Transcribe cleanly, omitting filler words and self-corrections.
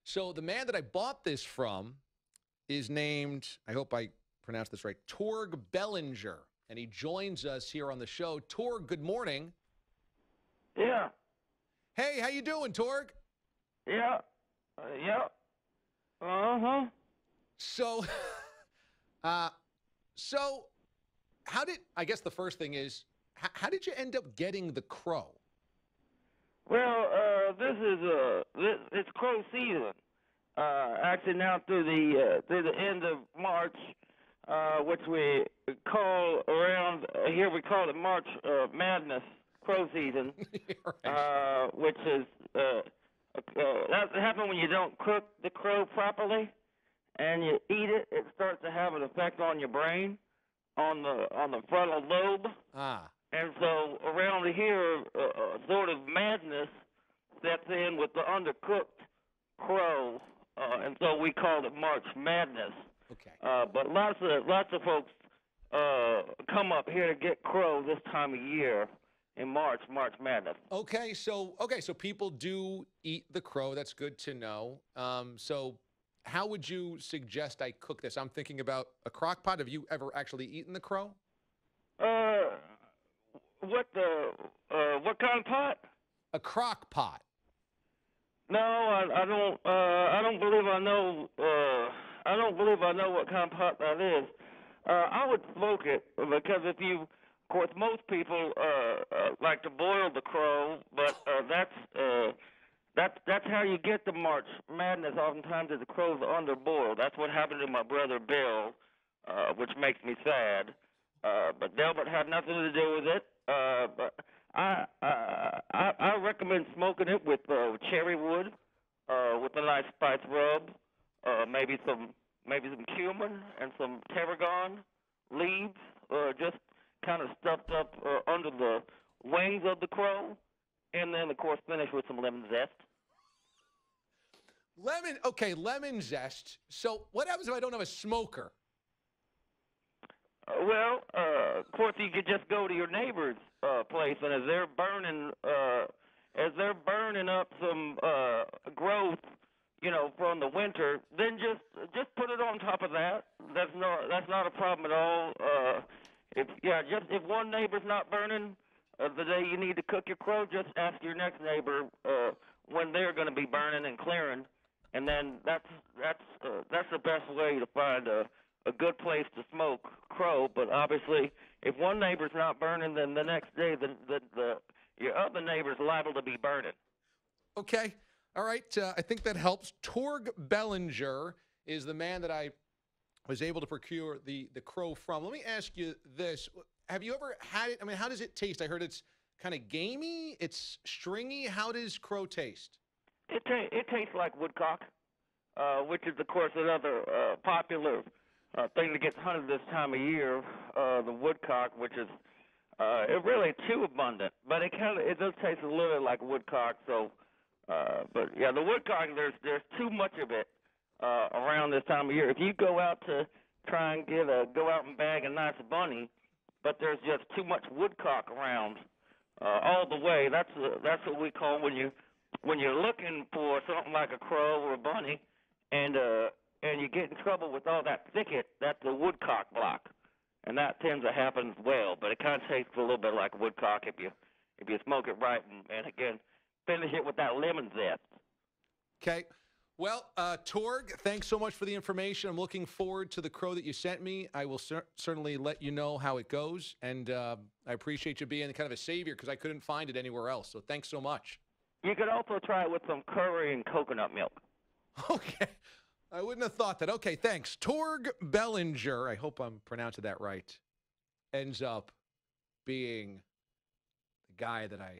So the man that I bought this from is named, I hope I pronounced this right, Torg Bellinger. And he joins us here on the show. Torg, good morning. Yeah. Hey, how you doing, Torg? Yeah. Yeah. Uh-huh. So, how did, I guess the first thing is, how did you end up getting the crow? Well, it's crow season. Actually now through the end of March, which we call around here we call it March Madness, crow season, Right. which is that happens when you don't cook the crow properly and you eat it. It starts to have an effect on your brain, on the frontal lobe. Ah. And so around here, sort of madness sets in with the undercooked crow, and so we call it March Madness. Okay. But lots of folks come up here to get crow this time of year in March Madness. Okay, so people do eat the crow. That's good to know. So how would you suggest I cook this? I'm thinking about a crock pot. Have you ever actually eaten the crow? What kind of pot? A crock pot. No, I don't. I don't believe I know. I don't believe I know what kind of pot that is. I would smoke it because of course, most people like to boil the crow, but that's how you get the March Madness. Oftentimes, is the crow's underboiled. That's what happened to my brother Bill, which makes me sad. But Delbert had nothing to do with it. But I recommend smoking it with cherry wood, with a nice spice rub, maybe some cumin and some tarragon leaves, just kind of stuffed up under the wings of the crow, and then of course finish with some lemon zest. Lemon zest. So what happens if I don't have a smoker? Of course, you could just go to your neighbor's place, and as they're burning up some growth, from the winter, then just put it on top of that. That's not a problem at all. If one neighbor's not burning the day you need to cook your crow, just ask your next neighbor when they're going to be burning and clearing, and then that's the best way to find a good place to smoke crow. But obviously, if one neighbor's not burning, then the next day your other neighbor's liable to be burning. Okay. All right. I think that helps. Torg Bellinger is the man that I was able to procure the crow from. Let me ask you this. Have you ever had it? I mean, how does it taste? I heard it's kind of gamey. It's stringy. How does crow taste? It tastes like woodcock, which is, of course, another popular thing that gets hunted this time of year, the woodcock, which is it really too abundant, but it does taste a little bit like woodcock. So, but yeah, the woodcock, there's too much of it around this time of year. If you go out to try and go out and bag a nice bunny, but there's just too much woodcock around all the way. That's what we call when you're looking for something like a crow or a bunny, and you get in trouble with all that thicket. That's the woodcock block, and that tends to happen as well. But it kind of tastes a little bit like woodcock if you smoke it right, and again, finish it with that lemon zest. Okay. Well, Torg, thanks so much for the information. I'm looking forward to the crow that you sent me. I will certainly let you know how it goes, and I appreciate you being kind of a savior because I couldn't find it anywhere else. So thanks so much. You could also try it with some curry and coconut milk. Okay. I wouldn't have thought that. Okay, thanks. Torg Bellinger, I hope I'm pronouncing that right, ends up being the guy that I